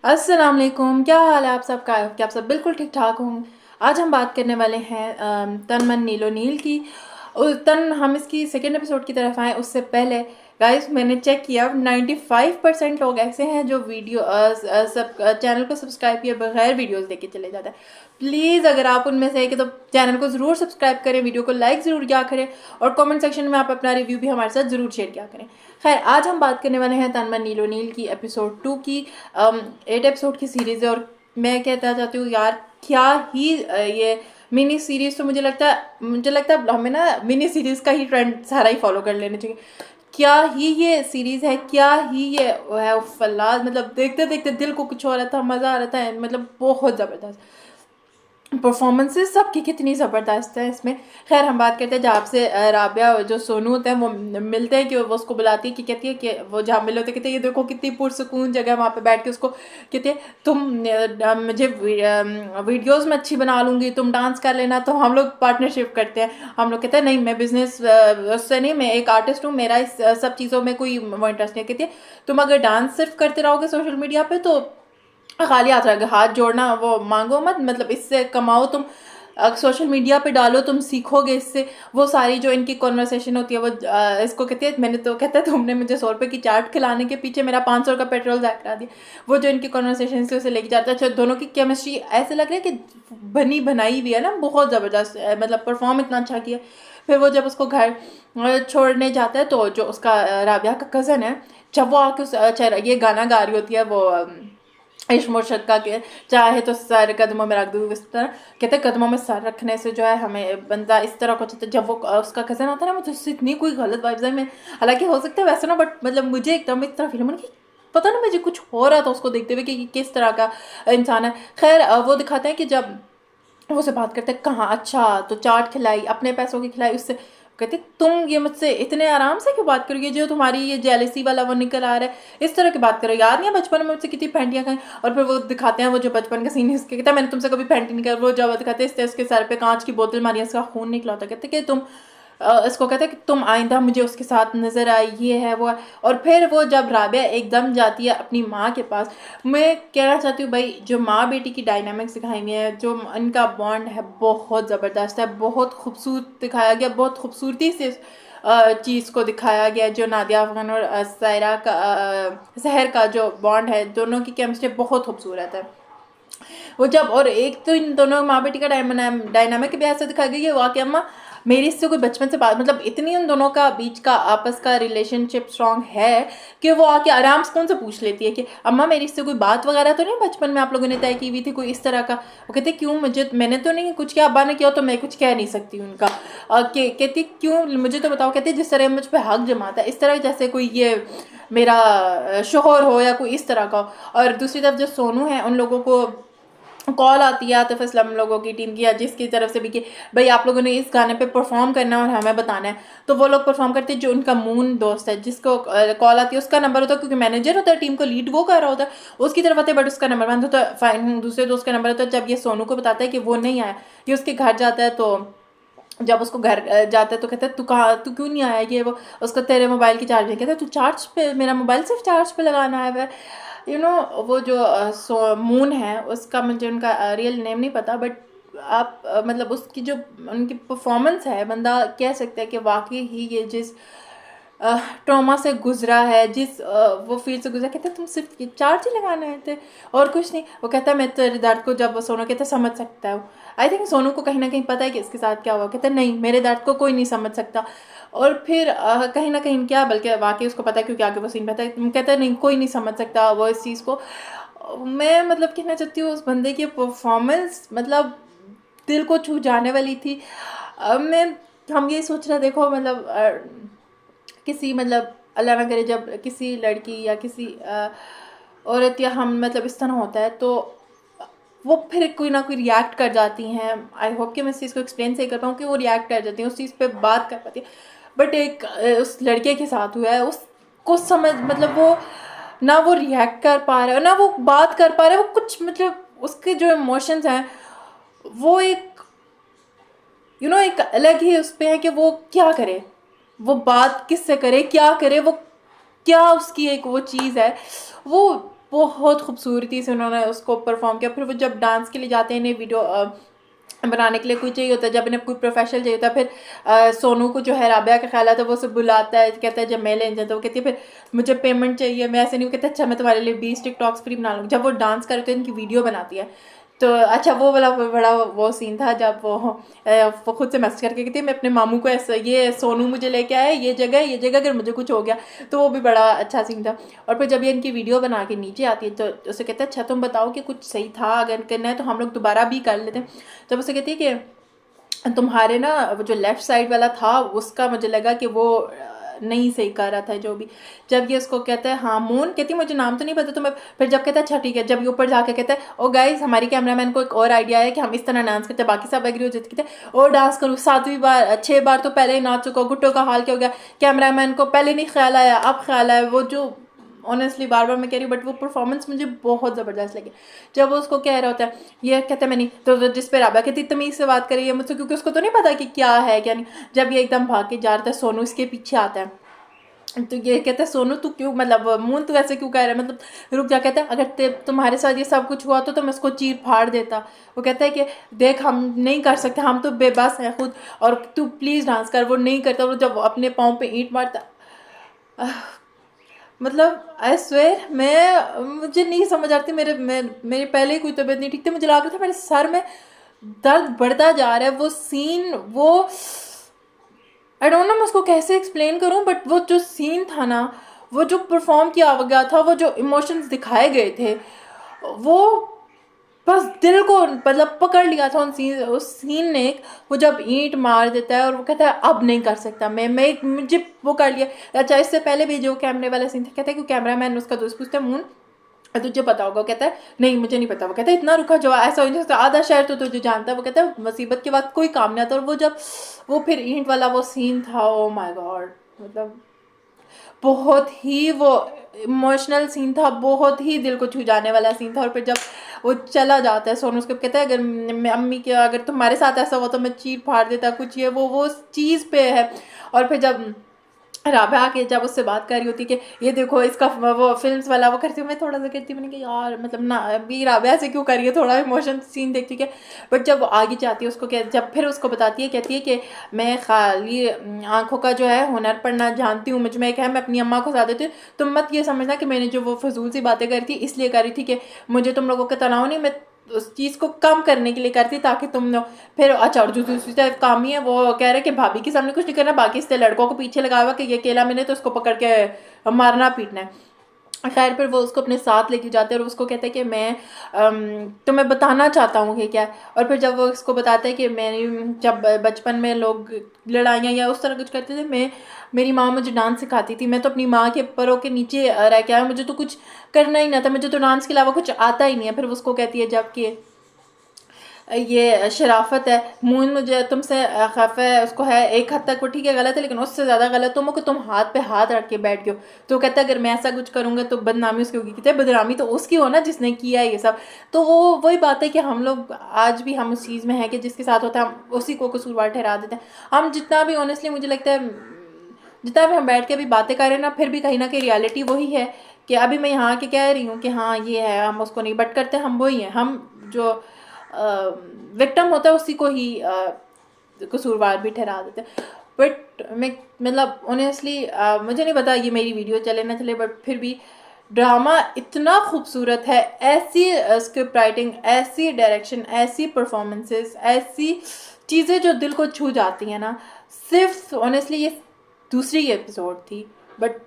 अस्सलाम वालेकुम। क्या हाल है आप सबका? क्या आप सब बिल्कुल ठीक ठाक होंगे? आज हम बात करने वाले हैं तन मन नीलो नील की। तन हम इसकी सेकेंड एपिसोड की तरफ आए उससे पहले गाइस मैंने चेक किया 95% लोग ऐसे हैं जो वीडियो सब चैनल को सब्सक्राइब किए बगैर वीडियोस देखे चले जाते हैं। प्लीज़ अगर आप उनमें से है कि तो चैनल को ज़रूर सब्सक्राइब करें, वीडियो को लाइक ज़रूर किया करें और कमेंट सेक्शन में आप अपना रिव्यू भी हमारे साथ ज़रूर शेयर किया करें। खैर, आज हम बात करने वाले हैं तन मन नीलो नील की एपिसोड 2 की। 8 एपिसोड की सीरीज़ है और मैं कहना चाहती हूँ यार क्या ही ये मिनी सीरीज़। तो मुझे लगता है हमें ना मिनी सीरीज़ का ही ट्रेंड सारा ही फॉलो कर लेना चाहिए। क्या ही ये सीरीज़ है, क्या ही ये है फलाद, मतलब देखते देखते दिल को कुछ हो रहा था, मज़ा आ रहा था, मतलब बहुत ज़बरदस्त परफॉर्मेंसेस सबकी कितनी ज़बरदस्त है इसमें। खैर हम बात करते हैं जहाँ से राबिया जो सोनू होते हैं वो मिलते हैं कि वो उसको बुलाती है कि कहती है कि वो जहाँ मिले होते कहते हैं ये देखो कितनी पुरसकून जगह, वहाँ पे बैठ के उसको कहती है तुम मुझे वीडियोस में अच्छी बना लूँगी, तुम डांस कर लेना। तो हम लोग पार्टनरशिप करते हैं। हम लोग कहते हैं नहीं मैं बिजनेस उससे नहीं, मैं एक आर्टिस्ट हूँ, मेरा इस सब चीज़ों में कोई वो इंटरेस्ट नहीं। कहती है तुम अगर डांस सिर्फ करते रहोगे सोशल मीडिया पे तो खाली हाथ रहोगे, हाथ जोड़ना वो मांगो मत, मतलब इससे कमाओ तुम, सोशल मीडिया पे डालो, तुम सीखोगे इससे। वो सारी जो इनकी कॉन्वर्सेशन होती है वो इसको कहती है, मैंने तो कहता है तुमने मुझे 100 रुपये की चाट खिलाने के पीछे मेरा 500 का पेट्रोल ज़ाया करा दिया। वो जो इनकी कॉन्वर्सेशन से उसे लेके जाता है। अच्छा, दोनों की केमिस्ट्री ऐसे लग रहा है कि बनी बनाई हुई है ना, बहुत ज़बरदस्त, मतलब परफॉर्म इतना अच्छा किया। फिर वो जब उसको घर छोड़ने जाता है तो जो उसका राबिया का कज़न है, जब वो आके अच्छा ये गाना गा रही होती है वो इश्क मुर्शद का के चाहे तो सर कदमों में रख दूँ, इस तरह कहते कदमों में सर रखने से जो है हमें बंदा इस तरह को चाहता है। जब वो उसका कज़न आता है ना, मुझे उससे इतनी कोई गलत वाइब्स है। मैं हालांकि हो सकता है वैसे ना, बट मतलब मुझे एकदम इस तरह फील कि पता ना मुझे कुछ हो रहा था उसको देखते हुए कि किस तरह का इंसान है। खैर वो दिखाते हैं कि जब वो से बात करते हैं कहाँ, अच्छा तो चाट खिलाई, अपने पैसों की खिलाई, उससे कहते तुम ये मुझसे इतने आराम से क्यों बात करोगे, जो तुम्हारी ये जेलसी वाला वो निकल आ रहा है इस तरह की बात करो। याद नहीं है बचपन में मुझसे कितनी पैंटियाँ खाई। और फिर वो दिखाते हैं वो जो बचपन का सीन है, इसके कहता है मैंने तुमसे कभी पैंटी नहीं कर, वो जब दिखाते हैं इसके सर पे कांच की बोतल मारी, इसका खून निकला होता। कहते कि तुम इसको कहते हैं कि तुम आइंदा मुझे उसके साथ नज़र आई, ये है वो है। और फिर वो जब राबिया एकदम जाती है अपनी माँ के पास, मैं कहना चाहती हूँ भाई जो माँ बेटी की डायनामिक्स दिखाई हुई है, जो इनका बॉन्ड है बहुत ज़बरदस्त है, बहुत खूबसूरत दिखाया गया, बहुत खूबसूरती से चीज़ को दिखाया गया। जो नादिया अफगान और सायरा का सहर का जो बॉन्ड है, दोनों की केमिस्ट्री बहुत खूबसूरत है। वो जब और एक तो इन दोनों माँ बेटी का डायनामिक भी ऐसा दिखाया गया कि वाकई अम्मा मेरी इससे कोई बचपन से बात, मतलब इतनी उन दोनों का बीच का आपस का रिलेशनशिप स्ट्रांग है कि वो आके आराम से कौन से पूछ लेती है कि अम्मा मेरी इससे कोई बात वगैरह तो नहीं बचपन में आप लोगों ने तय की हुई थी कोई इस तरह का। वो कहते क्यों, मैंने तो नहीं कुछ किया, अब्बा ने किया तो मैं कुछ कह नहीं सकती उनका। कहती क्यों मुझे तो बताओ। कहती जिस तरह मुझ पर हक जमाता है, इस तरह जैसे कोई ये मेरा शोहर हो या कोई इस तरह का हो। और दूसरी तरफ जो सोनू है, उन लोगों को कॉल आती है आतिफ असलम लोगों की टीम की या जिसकी तरफ से भी कि भाई आप लोगों ने इस गाने पे परफॉर्म करना है और हमें बताना है। तो वो लोग परफॉर्म करते हैं। जो उनका मून दोस्त है जिसको कॉल आती है, उसका नंबर होता है, क्योंकि मैनेजर होता है टीम को लीड वो कर रहा होता है, उसकी तरफ आते हैं, बट उसका नंबर बंद होता है। फाइन, दूसरे दोस्त का नंबर होता है। जब ये सोनू को बताता है कि वो नहीं आया, ये उसके घर जाता है, तो जब उसको घर जाता है तो कहता है तू क्यों नहीं आया, ये वो उसको तेरे मोबाइल की चार्ज नहीं। कहता है तू चार्ज पे, मेरा मोबाइल सिर्फ चार्ज पे लगाना है। वो जो मून है उसका मुझे उनका रियल नेम नहीं पता, बट आप मतलब उसकी जो उनकी परफॉर्मेंस है, बंदा कह सकता है कि वाकई ही ये जिस ट्रॉमा से गुजरा है, जिस वो फील से गुजरा। कहते तुम सिर्फ ये चार्ज ही लगाने आए थे और कुछ नहीं। वो कहता है मैं तेरे दर्द को, जब सोनू कहता समझ सकता हूँ, आई थिंक सोनू को कहीं ना कहीं पता है कि इसके साथ क्या हुआ। कहता नहीं मेरे दर्द को कोई नहीं समझ सकता। और फिर कहीं ना कहीं क्या, बल्कि वाकई उसको पता है क्योंकि आगे वो सीन पता है। कहता है नहीं कोई नहीं समझ सकता वो इस चीज़ को। मैं मतलब कहना चाहती हूँ उस बंदे की परफॉर्मेंस मतलब दिल को छू जाने वाली थी। मैं हम ये सोच रहे देखो, मतलब किसी मतलब अल्लाह ना करे जब किसी लड़की या किसी औरत या हम मतलब इस तरह होता है तो वो फिर कोई ना कोई रिएक्ट कर जाती हैं। आई होप कि मैं इस चीज़ को एक्सप्लेन सही कर पाऊँ कि वो रिएक्ट कर जाती हैं, उस चीज़ पे बात कर पाती है। बट एक उस लड़के के साथ हुआ है, उसको समझ मतलब वो ना वो रिएक्ट कर पा रहा है ना वो बात कर पा रहा है, वो कुछ मतलब उसके जो इमोशंस हैं वो एक एक अलग ही उस पे है कि वो क्या करे, वो बात किससे करे, क्या करे, वो क्या उसकी एक वो चीज़ है, वो बहुत खूबसूरती से उन्होंने उसको परफॉर्म किया। फिर वो जब डांस के लिए जाते हैं, इन्हें वीडियो बनाने के लिए कोई चाहिए होता है, जब इन्हें कोई प्रोफेशनल चाहिए होता है, फिर सोनू को जो है राबिया का ख्याल आता है, वो उसे बुलाता है, कहता है जब मैं लेने जाता हूँ, वो कहती है फिर मुझे पेमेंट चाहिए, मैं ऐसे नहीं, वो कहता है अच्छा मैं तुम्हारे लिए 20 टिकटॉक्स फ्री बना लूँगी। जब वो डांस करते हैं इनकी वीडियो बनाती है, तो अच्छा वो वाला बड़ा वो सीन था जब वो खुद से मैसेज करके कहती है मैं अपने मामू को ऐसा, ये सोनू मुझे लेके आया ये जगह अगर मुझे कुछ हो गया, तो वो भी बड़ा अच्छा सीन था। और फिर जब ये इनकी वीडियो बना के नीचे आती है, तो उसे कहता है अच्छा तुम बताओ कि कुछ सही था, अगर करना है तो हम लोग दोबारा भी कर लेते हैं। जब उसे कहती है कि तुम्हारे ना वो जो लेफ़्ट साइड वाला था उसका मुझे लगा कि वो नहीं सही कर रहा था जो भी। जब ये उसको कहता है हाँ मून, कहती है मुझे नाम तो नहीं पता तुम्हें। फिर जब कहता है अच्छा ठीक है, जब ये ऊपर जाके कहता है ओ गाइस हमारी कैमरामैन को एक और आइडिया है कि हम इस तरह डांस करते हैं, बाकी सब एग्री हो जाते, कहते हैं और डांस करूँ 7वीं बार 6 बार तो पहले ही नाच चुका, गुट्टों का हाल क्या हो गया, कैमरामैन को पहले नहीं ख्याल आया अब ख्याल आया। वो जो ऑनेस्टली बार बार मैं कह रही हूँ, बट वो परफॉर्मेंस मुझे बहुत ज़बरदस्त लगी। जब वो उसको कह रहा होता है, ये कहता है मैं नहीं, तो जिस पे राबा कहती तमीज़ से बात करी है मुझसे, क्योंकि उसको तो नहीं पता कि क्या है क्या नहीं। जब ये एकदम भाग के जा रहा था, सोनू इसके पीछे आता है, तो ये कहता है सोनू तू क्यों, मतलब मून तू ऐसे क्यों कह रहा है, मतलब रुक जा। कहता है अगर तुम्हारे साथ ये सब कुछ हुआ तो मैं उसको चीर फाड़ देता। वो कहता है कि देख हम नहीं कर सकते, हम तो बेबस हैं खुद, और तू प्लीज़ डांस कर। वो नहीं करता, वो जब अपने पाँव पे ईंट मारता, मतलब आई स्वेर मुझे नहीं समझ आती, मेरी पहले ही कोई तबीयत नहीं ठीक थी, मुझे लग रहा था मेरे सर में दर्द बढ़ता जा रहा है। वो सीन, वो आई डोंट नो मैं उसको कैसे एक्सप्लेन करूं, बट वो जो सीन था ना, वो जो परफॉर्म किया गया था, वो जो इमोशंस दिखाए गए थे, वो बस दिल को मतलब पकड़ लिया था उस सीन ने। वो जब ईंट मार देता है और वो कहता है अब नहीं कर सकता मैं मुझे वो कर लिया। अच्छा इससे पहले भी जो कैमरे वाला सीन था, कहता है कि कैमरा मैन उसका दोस्त पूछता है मून तुझे पता होगा, कहता है नहीं मुझे नहीं पता। वो कहता है इतना रुका जवाब ऐसा हो जाता आधा शहर तो तुझे जानता है। वो कहता है मुसीबत के वक्त कोई काम नहीं आता। और वो जब वो फिर ईंट वाला वो सीन था, ओ माय गॉड, मतलब बहुत ही वो इमोशनल सीन था, बहुत ही दिल को छू जाने वाला सीन था। और फिर जब वो चला जाता है सोनू, उसको कहता है अगर अम्मी के अगर तुम्हारे साथ ऐसा हुआ तो मैं चीर फाड़ देता कुछ, ये वो चीज़ पे है। और फिर जब राबा आके जब उससे बात कर रही होती कि ये देखो इसका वो फिल्म्स वाला वो करती हूँ, मैं थोड़ा सा कहती हूँ मैंने कहा यार मतलब ना अभी राबा ऐसे क्यों कर रही है, थोड़ा इमोशन सीन देखती है। बट जब वो आगे जाती है उसको जब फिर उसको बताती है, कहती है कि मैं खाली आंखों का जो है हुनर पढ़ना जानती हूँ, मुझ में एक है, मैं अपनी अम्मा को साथ देती हूँ। तुम मत ये समझना कि मैंने जो वो फजूल सी बातें करी थी इसलिए करी थी कि मुझे तुम लोगों का तनाव नहीं, मैं उस चीज़ को कम करने के लिए करती ताकि तुम लोग फिर। अच्छा और जो दूसरी टाइप काम ही है वो कह रहे हैं कि भाभी के सामने कुछ नहीं करना, बाकी इससे लड़कों को पीछे लगा हुआ कि ये अकेला मिले तो उसको पकड़ के मारना पीटना है। खैर फिर वो उसको अपने साथ लेके जाते हैं और उसको कहते हैं कि मैं तुम्हें बताना चाहता हूँ कि क्या है। और फिर जब वो उसको बताता है कि मेरी जब बचपन में लोग लड़ाइयाँ या उस तरह कुछ करते थे, मेरी माँ मुझे डांस सिखाती थी, मैं तो अपनी माँ के पैरों के नीचे रह के आया, मुझे तो कुछ करना ही ना था, मुझे तो डांस के अलावा कुछ आता ही नहीं है। फिर उसको कहती है जबकि ये शराफत है मून, मुझे तुमसे खफ है, उसको है एक हद तक वो ठीक है गलत है, लेकिन उससे ज़्यादा गलत तुम हो कि तुम हाथ पे हाथ रख के बैठ गए हो। तो कहता है अगर मैं ऐसा कुछ करूँगा तो बदनामी उसकी होगी। कहते हैं बदनामी तो उसकी हो ना जिसने किया है ये सब। तो वो वही बात है कि हम लोग आज भी हम उस चीज़ में हैं कि जिसके साथ होता है हम उसी को कसूरवार ठहरा देते हैं। हम जितना भी ऑनेस्टली मुझे लगता है जितना भी हम बैठ के अभी बातें कर रहे हैं ना, फिर भी कहीं ना कहीं रियलिटी वही है कि अभी मैं यहाँ के कह रही हूँ कि हाँ ये है, हम उसको नहीं, बट करते हम वही हैं। हम जो विक्टिम होता है उसी को ही कसूरवार भी ठहरा देते हैं। बट मैं मतलब ऑनेस्टली मुझे नहीं पता ये मेरी वीडियो चले ना चले, बट फिर भी ड्रामा इतना खूबसूरत है, ऐसी स्क्रिप्ट राइटिंग, ऐसी डायरेक्शन, ऐसी परफॉर्मेंसेस, ऐसी चीज़ें जो दिल को छू जाती हैं ना। सिर्फ ऑनेस्टली ये दूसरी एपिसोड थी, बट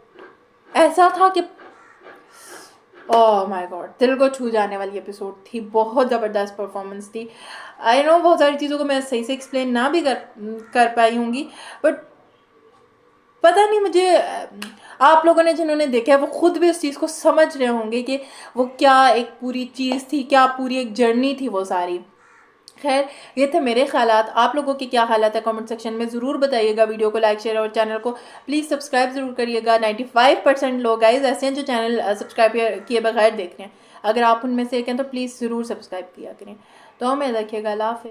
ऐसा था कि ओह माय गॉड दिल को छू जाने वाली एपिसोड थी, बहुत ज़बरदस्त परफॉर्मेंस थी। आई नो बहुत सारी चीज़ों को मैं सही से एक्सप्लेन ना भी कर पाई होंगी, बट पता नहीं मुझे आप लोगों ने जिन्होंने देखा है वो खुद भी उस चीज़ को समझ रहे होंगे कि वो क्या एक पूरी चीज़ थी, क्या पूरी एक जर्नी थी वो सारी। खैर ये थे मेरे ख्यालात, आप लोगों के क्या ख्यालात है कमेंट सेक्शन में ज़रूर बताइएगा। वीडियो को लाइक शेयर और चैनल को प्लीज़ सब्सक्राइब ज़रूर करिएगा। 95% लोग गाइज ऐसे हैं जो चैनल सब्सक्राइब किए बगैर देख रहे हैं। अगर आप उनमें से एक हैं तो प्लीज़ ज़रूर सब्सक्राइब किया करें। तो हमें रखिएगा, अल्लाह हाफ़िज़।